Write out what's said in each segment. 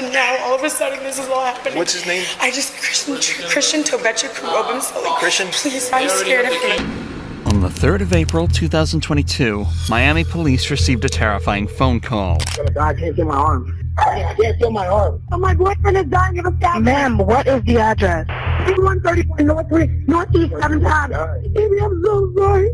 and now all of a sudden this is all happening. What's his name? Christian Tobecha Obum. Christian? Please, I'm scared of him. On the 3rd of April, 2022, Miami police received a terrifying phone call. I can't feel my arm. I can't feel my arm. Oh, my boyfriend is dying of a stab. Ma'am, what is the address? 134 Northeast 7th Ave. Baby, I'm so sorry.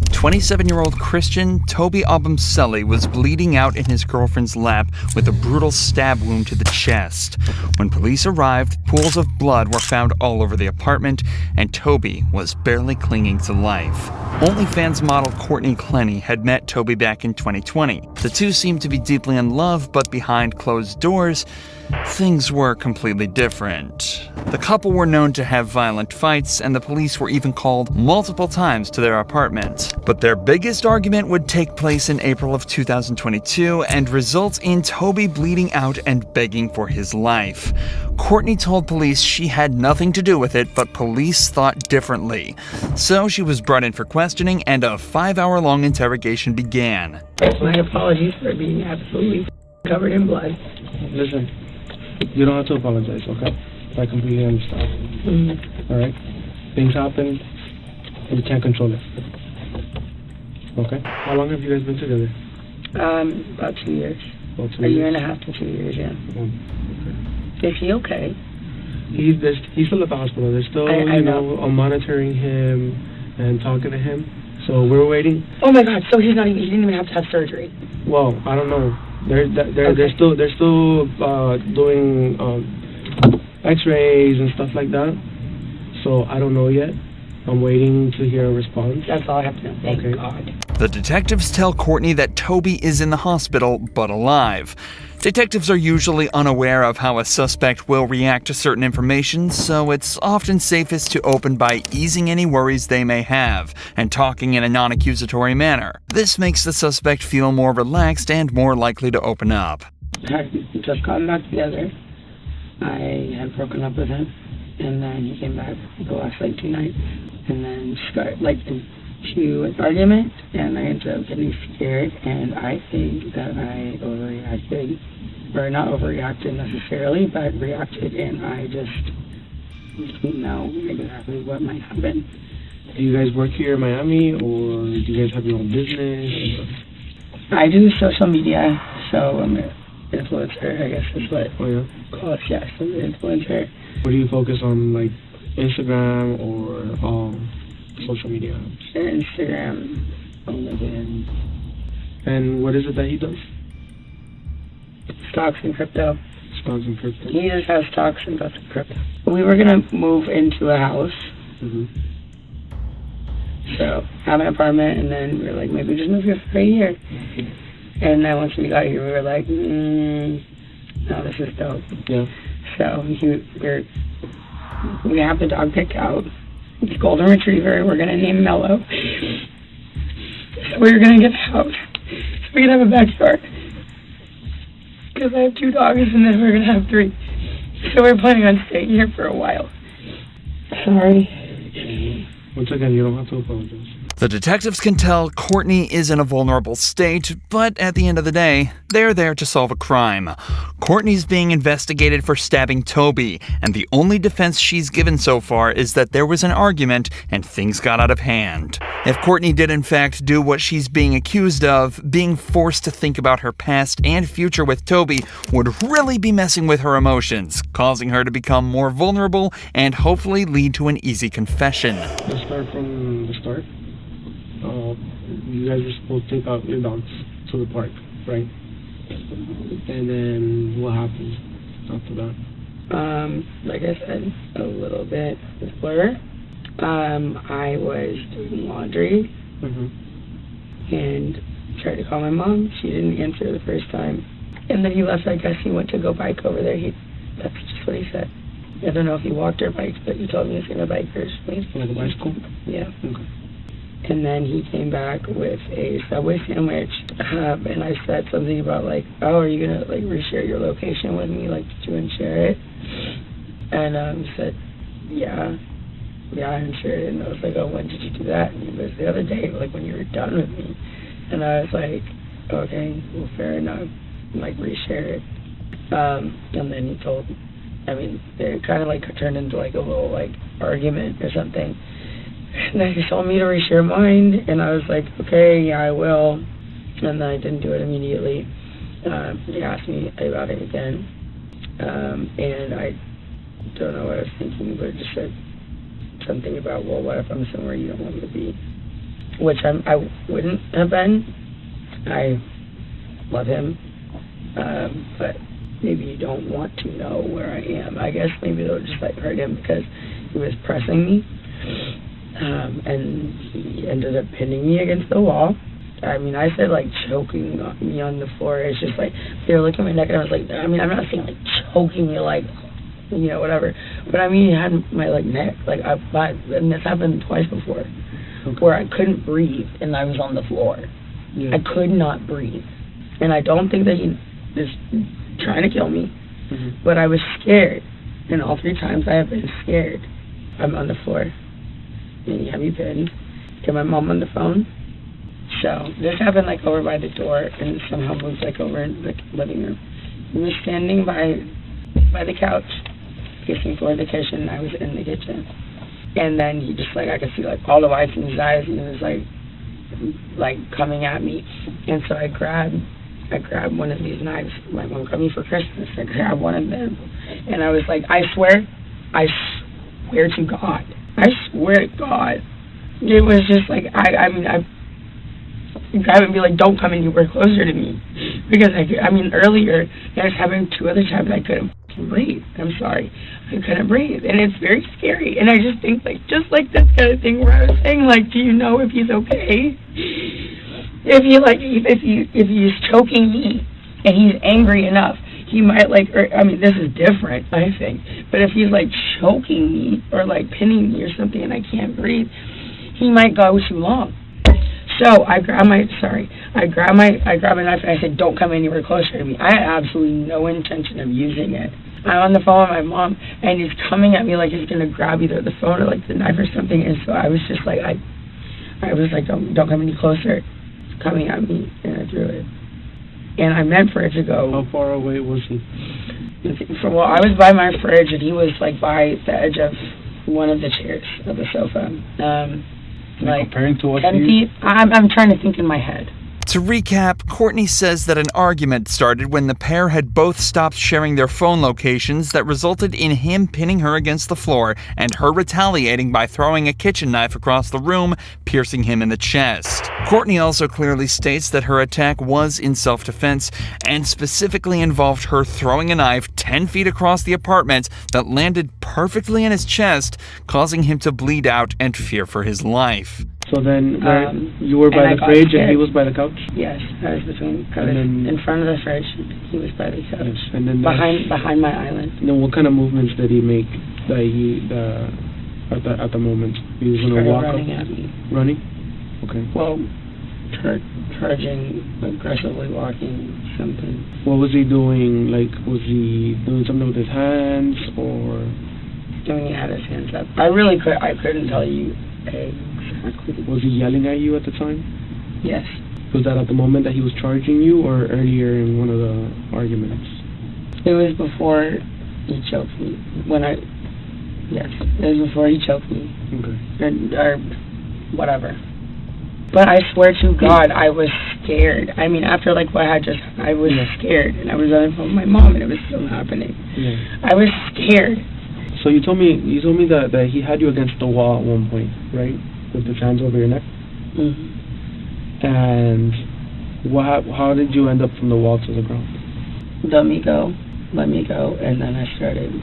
27-year-old Christian Toby Obumseli was bleeding out in his girlfriend's lap with a brutal stab wound to the chest. When police arrived, pools of blood were found all over the apartment, and Toby was barely clinging to life. OnlyFans model Courtney Clenney had met Toby back in 2020. The two seemed to be deeply in love, but behind closed doors, things were completely different. The couple were known to have violent fights, and the police were even called multiple times to their apartment. But their biggest argument would take place in April of 2022 and result in Toby bleeding out and begging for his life. Courtney told police she had nothing to do with it, but police thought differently. So she was brought in for questioning, and a 5-hour-long interrogation began. My apologies for being absolutely covered in blood. Listen, you don't have to apologize, okay? I completely understand. Alright? Things happen, and you can't control it. Okay? How long have you guys been together? About 2 years. A year and a half to 2 years, yeah. Okay. Is he okay? He's still at the hospital. They're still, I know. monitoring him and talking to him. So we're waiting. Oh my God! So he didn't even have to have surgery. Well, I don't know. They're still doing X-rays and stuff like that. So I don't know yet. I'm waiting to hear a response. That's all I have to know. Thank Okay. God. The detectives tell Courtney that Toby is in the hospital, but alive. Detectives are usually unaware of how a suspect will react to certain information, so it's often safest to open by easing any worries they may have and talking in a non-accusatory manner. This makes the suspect feel more relaxed and more likely to open up. I just got back together. I had broken up with him, and then he came back the last 2 nights, and then started into an argument, and I ended up getting scared, and I think that I overreacted, or not overreacted necessarily, but reacted, and I just didn't know exactly what might happen. Do you guys work here in Miami, or do you guys have your own business? I do social media, so I'm an influencer, I guess is what. Oh yeah? Close, yes, I'm an influencer. What do you focus on, like Instagram or social media? Instagram, LinkedIn. And what is it that he does? Stocks and crypto. Stocks and crypto. He just has stocks and lots of crypto. We were gonna move into a house. So have an apartment, and then we were like, maybe just move here for a year. And then once we got here, we were like, no, this is dope. Yeah. So we have the dog picked out. It's a golden retriever. We're gonna name Mello. So we were gonna get a house so we could have a backyard. Because I have 2 dogs, and then we're gonna have 3. So we're planning on staying here for a while. Sorry. Once again, you don't have to apologize. The detectives can tell Courtney is in a vulnerable state, but at the end of the day, they're there to solve a crime. Courtney's being investigated for stabbing Toby, and the only defense she's given so far is that there was an argument and things got out of hand. If Courtney did in fact do what she's being accused of, being forced to think about her past and future with Toby would really be messing with her emotions, causing her to become more vulnerable and hopefully lead to an easy confession. Let's start from the start. You guys were supposed to take out your dogs to the park, right? And then what happened after that? Like I said, a little bit blur. I was doing laundry and tried to call my mom. She didn't answer the first time. And then he left. I guess he went to go bike over there. That's just what he said. I don't know if he walked or biked, but he told me he was going to bike first. Like a bicycle? Yeah. Okay. And then he came back with a Subway sandwich, and I said something about oh, are you gonna reshare your location with me? Did you unshare it? And he said, yeah, I unshared it. And I was like, oh, when did you do that? And he goes, the other day, when you were done with me. And I was like, okay, well, fair enough. Reshare it. And then he told, they kind of like turned into like a little like argument or something. And then he told me to reach your mind, and I was like, okay, yeah, I will. And then I didn't do it immediately. He asked me about it again, and I don't know what I was thinking, but it just said something about, well, what if I'm somewhere you don't want me to be? Which I wouldn't have been. I love him, but maybe you don't want to know where I am. I guess maybe it'll just like hurt him because he was pressing me, and he ended up pinning me against the wall. I said like choking me on the floor. It's just like they were looking at my neck, and I was like, I'm not saying like choking me like, whatever, but he had my like neck, like and this happened twice before, where I couldn't breathe and I was on the floor. Yeah. I could not breathe, and I don't think that he is trying to kill me, but I was scared, and all 3 times I have been scared. I'm on the floor, and he had me pinned. Get my mom on the phone. So this happened like over by the door, and somehow moved like over in the living room. He was standing by the couch, facing toward the kitchen, and I was in the kitchen. And then he just like, I could see like all the whites in his eyes, and he was like coming at me. And so I grabbed one of these knives. My mom got me for Christmas. I grabbed one of them, and I was like, I swear to God, it was just like I grab and be like, don't come anywhere closer to me, because earlier I was having 2 other times I couldn't breathe. I'm sorry, I couldn't breathe, and it's very scary. And I just think like this kind of thing where I was saying like, do you know if he's okay? If he's choking me and he's angry enough, he might like, this is different, I think. But if he's like choking me or like pinning me or something and I can't breathe, he might go too long. So I grabbed my knife and I said, don't come anywhere closer to me. I had absolutely no intention of using it. I'm on the phone with my mom, and he's coming at me like he's going to grab either the phone or like the knife or something. And so I was just like, I was like, don't come any closer. It's coming at me, and I threw it. And I meant for it to go. How far away was he? Well, I was by my fridge, and he was like by the edge of one of the chairs of the sofa. Like comparing to what 10 feet. I'm trying to think in my head. To recap, Courtney says that an argument started when the pair had both stopped sharing their phone locations that resulted in him pinning her against the floor and her retaliating by throwing a kitchen knife across the room, piercing him in the chest. Courtney also clearly states that her attack was in self-defense and specifically involved her throwing a knife 10 feet across the apartment that landed perfectly in his chest, causing him to bleed out and fear for his life. So then, you were by the fridge and he was by the couch? Yes, I was in front of the fridge. He was by the couch. Yes. And then behind my island. Then what kind of movements did he make? At the moment, he was gonna walk running up. At me. Running? Okay. Well, charging, aggressively walking, something. What was he doing? Like, was he doing something with his hands or? He had his hands up. I couldn't tell you exactly. Was he yelling at you at the time? Yes. Was that at the moment that he was charging you, or earlier in one of the arguments? It was before he choked me. Yes, it was before he choked me. Okay. Or whatever. But I swear to God, I was scared. After like what I was scared, and I was on the phone with my mom, and it was still happening. Yeah. I was scared. So you told me that he had you against the wall at one point, right? With his hands over your neck. Mm-hmm. And how did you end up from the wall to the ground? Let me go, and then I started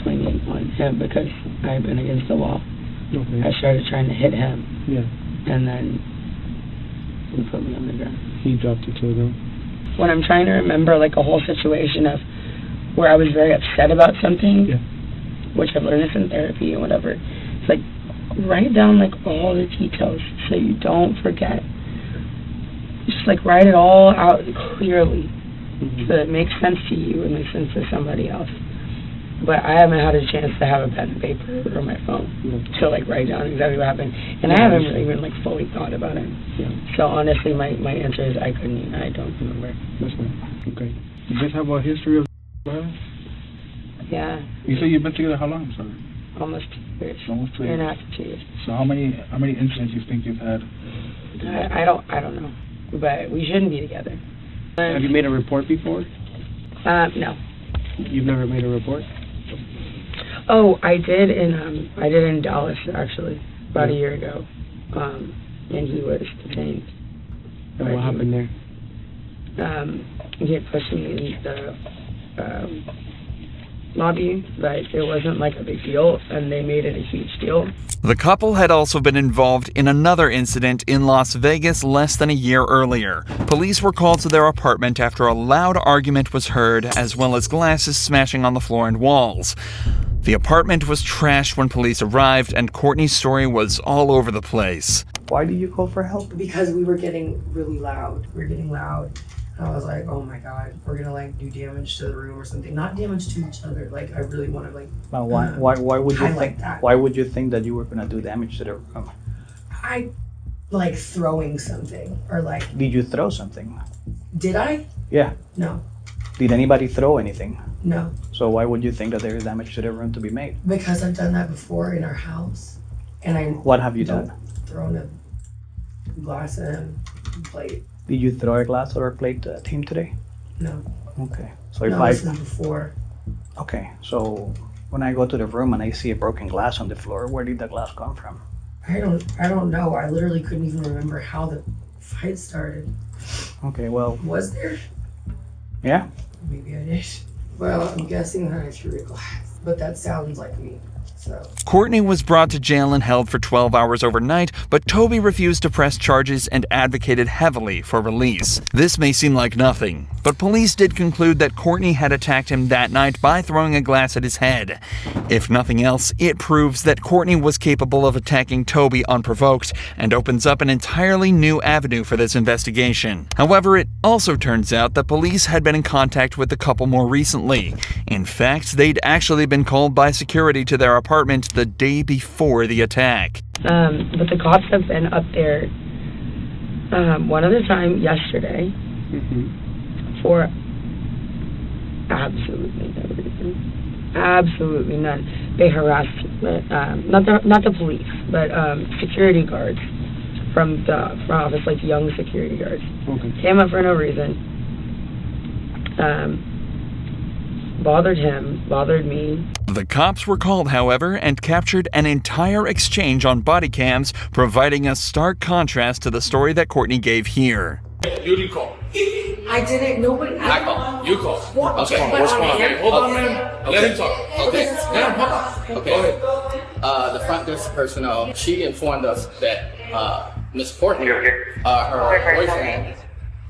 swinging on him because I had been against the wall. Okay. I started trying to hit him. Yeah. And then he put me on the ground. He dropped you to the ground. When I'm trying to remember like a whole situation of where I was very upset about something. Yeah. Which I've learned this in therapy and whatever. It's like, write down like all the details so you don't forget. Just like write it all out clearly, so that it makes sense to you and makes sense to somebody else. But I haven't had a chance to have a pen and paper or my phone to like write down exactly what happened, and I haven't really even like fully thought about it. Yeah. So honestly, my answer is I don't remember. That's fine. Okay. You guys have a history of Well, Yeah, you say you've been together how long, sir? almost 2 years. Almost 2 Year and a years. half to 2 years. So how many incidents you think you've had? I don't know, but we shouldn't be together. Have you made a report before? No. You've never made a report? Oh, I did in Dallas actually about a year ago, and he was detained. And what happened there? He had pushed me in the lobby, but it wasn't like a big deal, and they made it a huge deal. The couple had also been involved in another incident in Las Vegas less than a year earlier. Police were called to their apartment after a loud argument was heard, as well as glasses smashing on the floor and walls. The apartment was trashed when police arrived, and Courtney's story was all over the place. Why did you call for help? Because we were getting really loud. We were getting loud. And I was like, oh my God, we're gonna like do damage to the room or something. Not damage to each other. Like I really want to like. Why would you highlight think? that. Why would you think that you were gonna do damage to the room? I like throwing something or like. Did you throw something? Did I? Yeah. No. Did anybody throw anything? No. So why would you think that there is damage to the room to be made? Because I've done that before in our house, and I. What have you done? Thrown a glass and a plate. Did you throw a glass or a plate at him today? No. Okay. So if No, this was before. Okay, so when I go to the room and I see a broken glass on the floor, where did the glass come from? I don't know. I literally couldn't even remember how the fight started. Okay, well, Was there? yeah. Maybe I did. Well, I'm guessing that I threw a glass, but that sounds like me. So. Courtney was brought to jail and held for 12 hours overnight, but Toby refused to press charges and advocated heavily for release. This may seem like nothing, but police did conclude that Courtney had attacked him that night by throwing a glass at his head. If nothing else, it proves that Courtney was capable of attacking Toby unprovoked and opens up an entirely new avenue for this investigation. However, it also turns out that police had been in contact with the couple more recently. In fact, they'd actually been called by security to their apartment the day before the attack. But the cops have been up there one other time yesterday for absolutely no reason. Absolutely none. They harassed not the police, but security guards from the office, like young security guards. Okay. Came up for no reason. Bothered him, bothered me. The cops were called, however, and captured an entire exchange on body cams, providing a stark contrast to the story that Courtney gave here. You didn't call. I didn't. Nobody. I called. You called. What? Okay. What's going on? Okay, hold on, man. Let him talk. Okay. Yeah, hold on. Okay. Go ahead. The front desk personnel, she informed us that Miss Courtney, her boyfriend,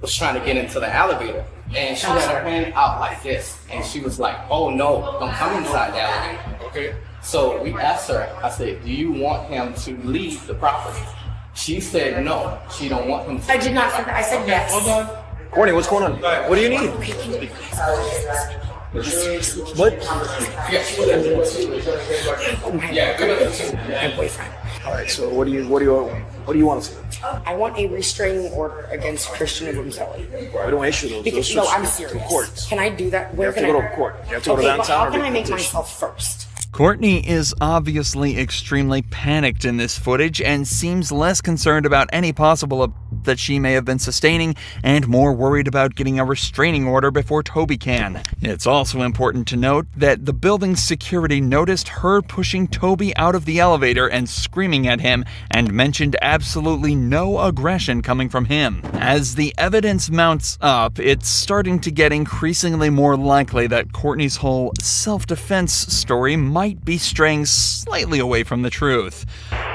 was trying to get into the elevator. And she had her hand out like this. And she was like, oh no, don't come inside the elevator. Okay. So we asked her, I said, do you want him to leave the property? She said no, she don't want him to. I did not say that. I said yes. Hold on. Courtney, what's going on? What do you need? What? Yeah, good. My boyfriend. All right. So what do you want us to do? I want a restraining order against Christian Obumseli. We don't issue those. Because, Those no, just I'm go serious. to court. Can I do that? You Where have to can go I to court. You have to go to Okay, but downtown. how can or I make petition. myself first? Courtney is obviously extremely panicked in this footage and seems less concerned about any possible that she may have been sustaining and more worried about getting a restraining order before Toby can. It's also important to note that the building's security noticed her pushing Toby out of the elevator and screaming at him and mentioned absolutely no aggression coming from him. As the evidence mounts up, it's starting to get increasingly more likely that Courtney's whole self-defense story might be straying slightly away from the truth.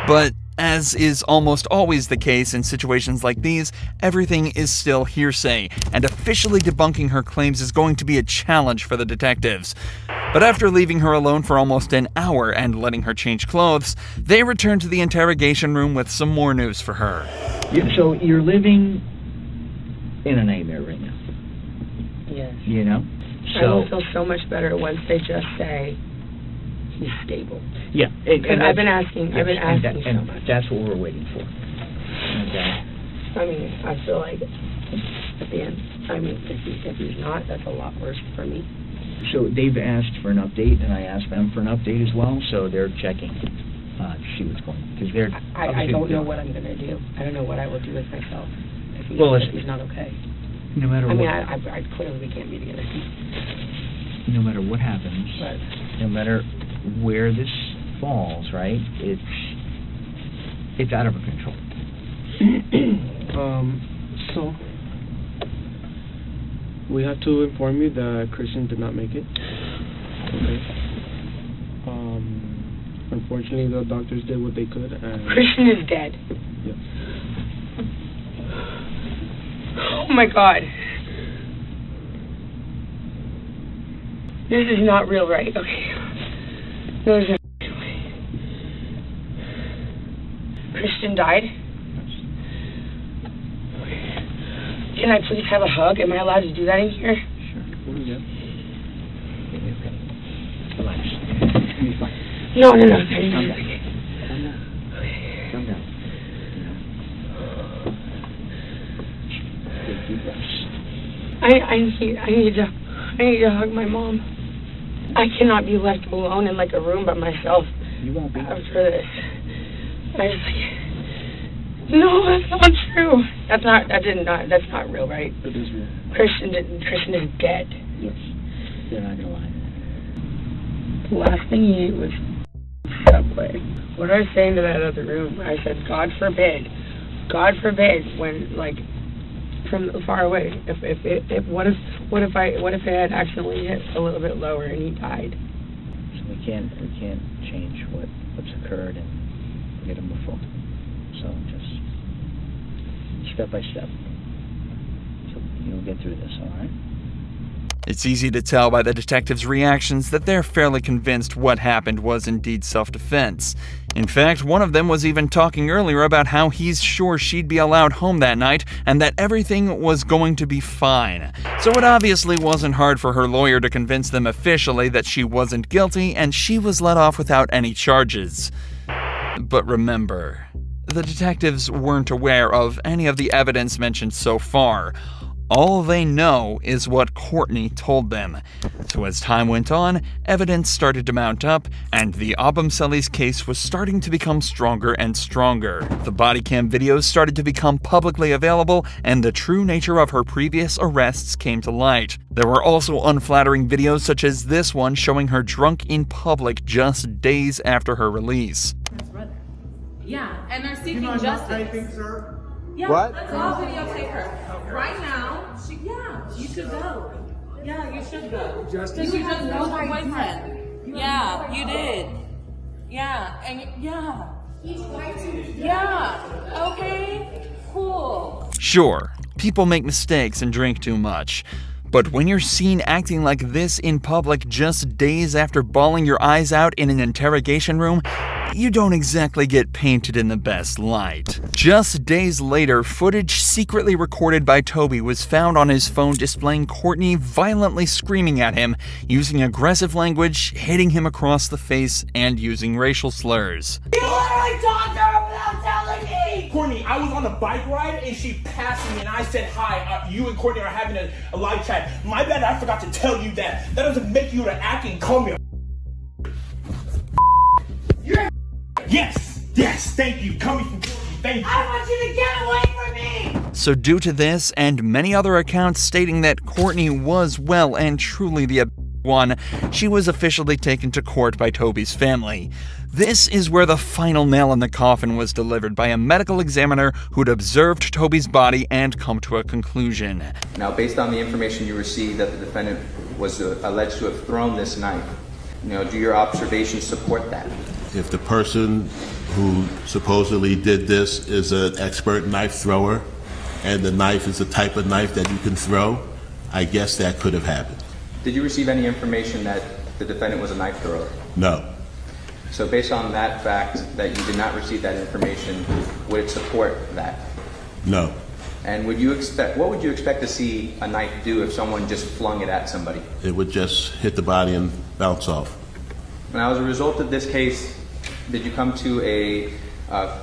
But as is almost always the case in situations like these, everything is still hearsay, and officially debunking her claims is going to be a challenge for the detectives. But after leaving her alone for almost an hour and letting her change clothes, they return to the interrogation room with some more news for her. So you're living in a nightmare right now, Yes. you know? I will feel so much better once they just say he's stable. Yeah. And I've been asking so and much. that's what we're waiting for. Okay. I mean, I feel like at the end, I mean, if he's not, that's a lot worse for me. So they've asked for an update, and I asked them for an update as well, so they're checking to see what's going on. Because they're I don't know what I'm going to do. I don't know what I will do with myself if he's not okay. No matter I mean, what, I clearly we can't be together. no matter what happens, But no matter where this falls, right, it's out of our control. So we have to inform you that Christian did not make it. Okay. Unfortunately, the doctors did what they could. And Christian is dead. Yep. Oh my God. This is not real, right? Okay. No, there's no way. Christian died? Can I please have a hug? Am I allowed to do that in here? Sure. Yeah. Okay. Relax. You'll be fine. No. Calm down. Calm down. Calm down. Take deep breaths. I need to hug my mom. I cannot be left alone in like a room by myself. You won't be. After this. No, that's not true. That's not real, right? It is real. Christian is dead. Yes. They're not gonna lie. The last thing he ate was Subway. What I was saying to that other room, I said, God forbid, when like from far away, what if it had accidentally hit a little bit lower and he died? So we can't change what's occurred and get him before. So just step by step. So you'll get through this, all right? It's easy to tell by the detectives' reactions that they're fairly convinced what happened was indeed self-defense. In fact, one of them was even talking earlier about how he's sure she'd be allowed home that night and that everything was going to be fine. So it obviously wasn't hard for her lawyer to convince them officially that she wasn't guilty and she was let off without any charges. But remember, the detectives weren't aware of any of the evidence mentioned so far. All they know is what Courtney told them. So as time went on, evidence started to mount up, and the Abumseli's case was starting to become stronger and stronger. The body cam videos started to become publicly available, and the true nature of her previous arrests came to light. There were also unflattering videos such as this one showing her drunk in public just days after her release. Yeah, and they're seeking justice. Typing, sir? Yeah, What? let's all videotape her. Right now, you should go. Yeah, you should go. Because you just killed her boyfriend. Yeah, you did. Yeah, and yeah. Yeah, okay, cool. Sure, people make mistakes and drink too much. But when you're seen acting like this in public just days after bawling your eyes out in an interrogation room, you don't exactly get painted in the best light. Just days later, footage secretly recorded by Toby was found on his phone displaying Courtney violently screaming at him, using aggressive language, hitting him across the face, and using racial slurs. You literally talked to her without telling me! Courtney, I was on a bike ride and she passed me and I said hi. You and Courtney are having a live chat. My bad, I forgot to tell you that. That doesn't make you to act and call me a You're Yes, thank you. Coming from Courtney, thank you. I want you to get away from me! So due to this and many other accounts stating that Courtney was well and truly the one, she was officially taken to court by Toby's family. This is where the final nail in the coffin was delivered by a medical examiner who'd observed Toby's body and come to a conclusion. Now, based on the information you received that the defendant was alleged to have thrown this knife, do your observations support that? If the person who supposedly did this is an expert knife thrower, and the knife is the type of knife that you can throw, I guess that could have happened. Did you receive any information that the defendant was a knife thrower? No. So based on that fact that you did not receive that information, would it support that? No. And what would you expect to see a knife do if someone just flung it at somebody? It would just hit the body and bounce off. Now, as a result of this case, did you come to a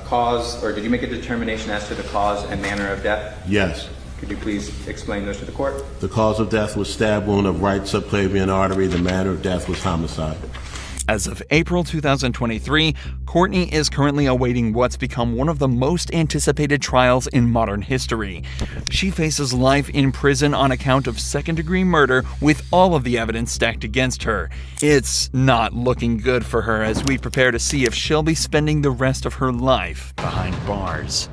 cause, or did you make a determination as to the cause and manner of death? Yes. Could you please explain those to the court? The cause of death was stab wound of right subclavian artery. The manner of death was homicide. As of April 2023, Courtney is currently awaiting what's become one of the most anticipated trials in modern history. She faces life in prison on account of second-degree murder with all of the evidence stacked against her. It's not looking good for her as we prepare to see if she'll be spending the rest of her life behind bars.